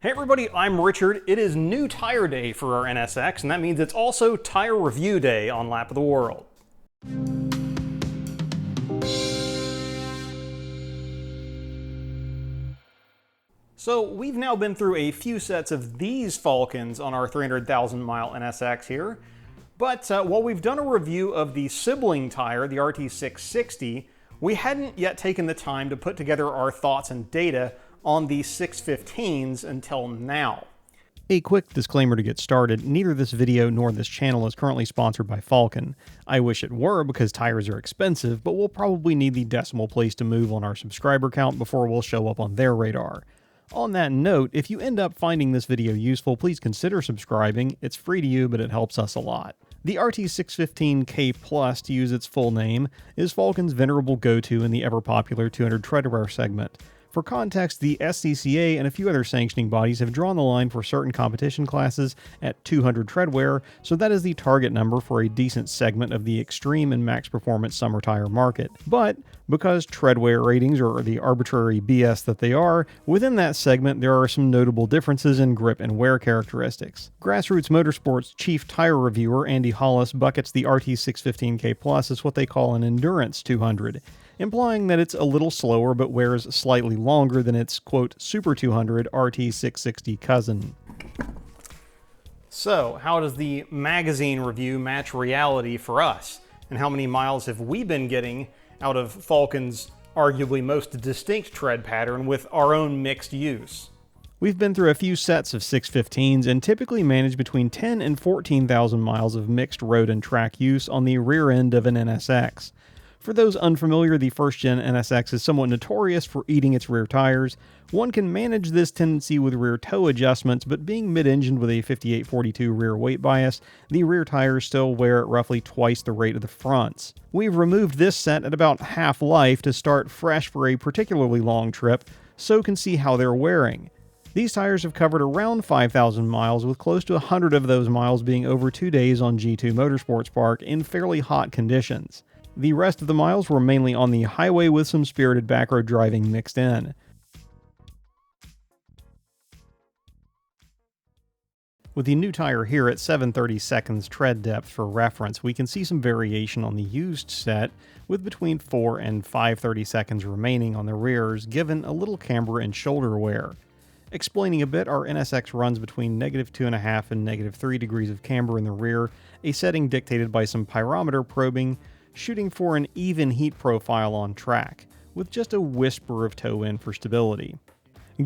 Hey everybody, I'm Richard. It is new tire day for our NSX, and that means it's also tire review day on Lap of the World. So we've now been through a few sets of these Falkens on our 300,000 mile NSX here, but while we've done a review of the sibling tire, the RT660, we hadn't yet taken the time to put together our thoughts and data on the 615s until now. A quick disclaimer to get started, neither this video nor this channel is currently sponsored by Falken. I wish it were because tires are expensive, but we'll probably need the decimal place to move on our subscriber count before we'll show up on their radar. On that note, if you end up finding this video useful, please consider subscribing. It's free to you, but it helps us a lot. The RT615K Plus, to use its full name, is Falken's venerable go-to in the ever-popular 200 Treadwear segment. For context, the SCCA and a few other sanctioning bodies have drawn the line for certain competition classes at 200 Treadwear, so that is the target number for a decent segment of the extreme and max performance summer tire market. But because Treadwear ratings are the arbitrary BS that they are, within that segment there are some notable differences in grip and wear characteristics. Grassroots Motorsports chief tire reviewer Andy Hollis buckets the RT615K Plus as what they call an endurance 200. Implying that it's a little slower but wears slightly longer than its, quote, Super 200 RT660 cousin. So, how does the magazine review match reality for us? And how many miles have we been getting out of Falken's arguably most distinct tread pattern with our own mixed use? We've been through a few sets of 615s and typically manage between 10 and 14,000 miles of mixed road and track use on the rear end of an NSX. For those unfamiliar, the first-gen NSX is somewhat notorious for eating its rear tires. One can manage this tendency with rear toe adjustments, but being mid-engined with a 5842 rear weight bias, the rear tires still wear at roughly twice the rate of the fronts. We've removed this set at about half life to start fresh for a particularly long trip, so can see how they're wearing. These tires have covered around 5,000 miles, with close to 100 of those miles being over 2 days on G2 Motorsports Park in fairly hot conditions. The rest of the miles were mainly on the highway with some spirited backroad driving mixed in. With the new tire here at 7/32 tread depth for reference, we can see some variation on the used set, with between 4 and 5/32 remaining on the rears, given a little camber and shoulder wear. Explaining a bit, our NSX runs between -2.5 and -3 degrees of camber in the rear, a setting dictated by some pyrometer probing, shooting for an even heat profile on track, with just a whisper of toe in for stability.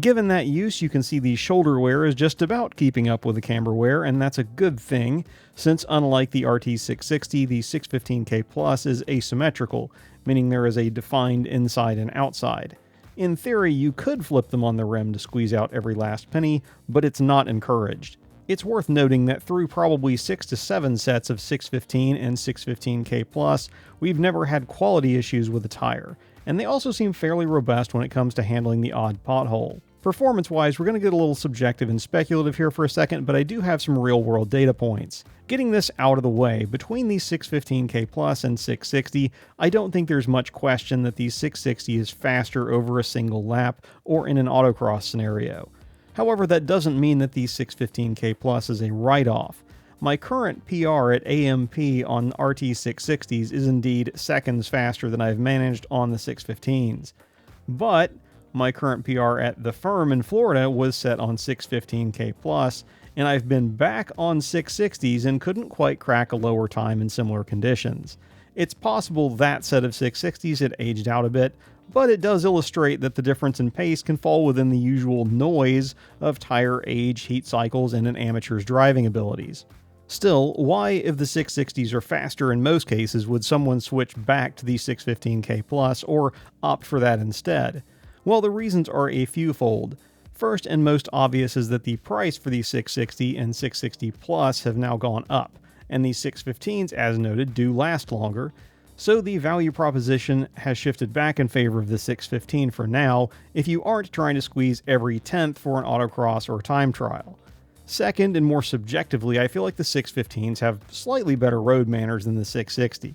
Given that use, you can see the shoulder wear is just about keeping up with the camber wear, and that's a good thing, since unlike the RT660, the 615K Plus is asymmetrical, meaning there is a defined inside and outside. In theory, you could flip them on the rim to squeeze out every last penny, but it's not encouraged. It's worth noting that through probably 6 to 7 sets of 615 and 615K Plus, we've never had quality issues with the tire, and they also seem fairly robust when it comes to handling the odd pothole. Performance-wise, we're going to get a little subjective and speculative here for a second, but I do have some real-world data points. Getting this out of the way, between the 615K Plus and 660, I don't think there's much question that the 660 is faster over a single lap or in an autocross scenario. However, that doesn't mean that the 615K Plus is a write-off. My current PR at AMP on RT660s is indeed seconds faster than I've managed on the 615s. But my current PR at the firm in Florida was set on 615K Plus, and I've been back on 660s and couldn't quite crack a lower time in similar conditions. It's possible that set of 660s had aged out a bit, but it does illustrate that the difference in pace can fall within the usual noise of tire age, heat cycles, and an amateur's driving abilities. Still, why, if the 660s are faster in most cases, would someone switch back to the 615K Plus or opt for that instead? Well, the reasons are a fewfold. First and most obvious is that the price for the 660 and 660 Plus have now gone up, and the 615s, as noted, do last longer, so the value proposition has shifted back in favor of the 615 for now if you aren't trying to squeeze every tenth for an autocross or time trial. Second, and more subjectively, I feel like the 615s have slightly better road manners than the 660.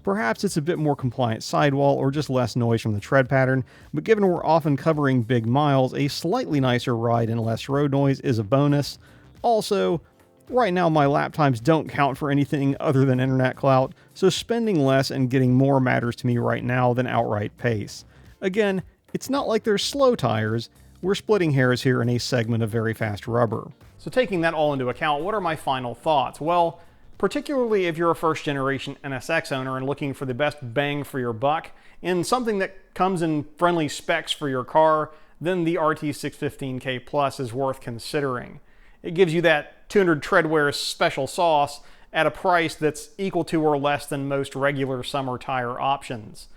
Perhaps it's a bit more compliant sidewall or just less noise from the tread pattern, but given we're often covering big miles, a slightly nicer ride and less road noise is a bonus. Also, right now my lap times don't count for anything other than internet clout, so spending less and getting more matters to me right now than outright pace. Again, it's not like they're slow tires, we're splitting hairs here in a segment of very fast rubber. So taking that all into account, what are my final thoughts? Well, particularly if you're a first generation NSX owner and looking for the best bang for your buck in something that comes in friendly specs for your car, then the RT615K Plus is worth considering. It gives you that 200 Treadwear special sauce at a price that's equal to or less than most regular summer tire options.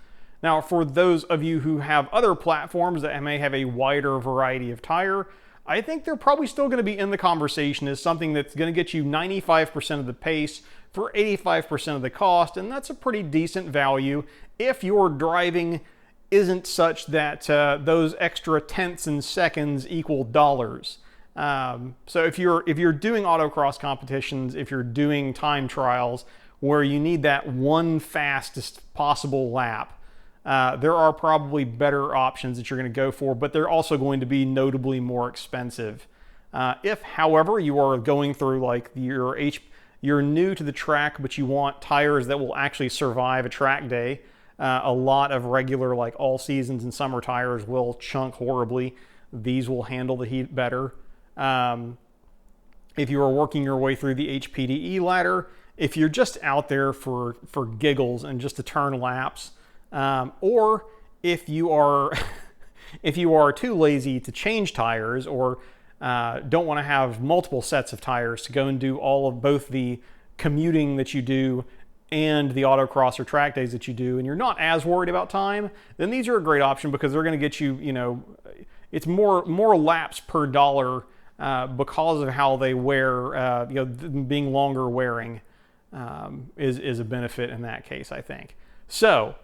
Now, for those of you who have other platforms that may have a wider variety of tire, I think they're probably still going to be in the conversation as something that's going to get you 95% of the pace for 85% of the cost, and that's a pretty decent value if your driving isn't such that those extra tenths and seconds equal dollars. So if you're doing autocross competitions, if you're doing time trials where you need that one fastest possible lap, there are probably better options that you're going to go for, but they're also going to be notably more expensive. If, however, you are going through like you're new to the track, but you want tires that will actually survive a track day, a lot of regular like all seasons and summer tires will chunk horribly. These will handle the heat better. If you are working your way through the HPDE ladder, if you're just out there for giggles and just to turn laps, or if you are if you are too lazy to change tires or don't want to have multiple sets of tires to go and do all of both the commuting that you do and the autocross or track days that you do, and you're not as worried about time, then these are a great option because they're going to get you, it's more laps per dollar because of how they wear, being longer wearing is a benefit in that case, I think. So,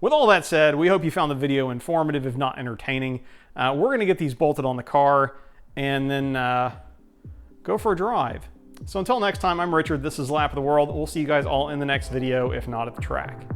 with all that said, we hope you found the video informative, if not entertaining. We're going to get these bolted on the car and then go for a drive. So until next time, I'm Richard. This is Lap of the World. We'll see you guys all in the next video, if not at the track.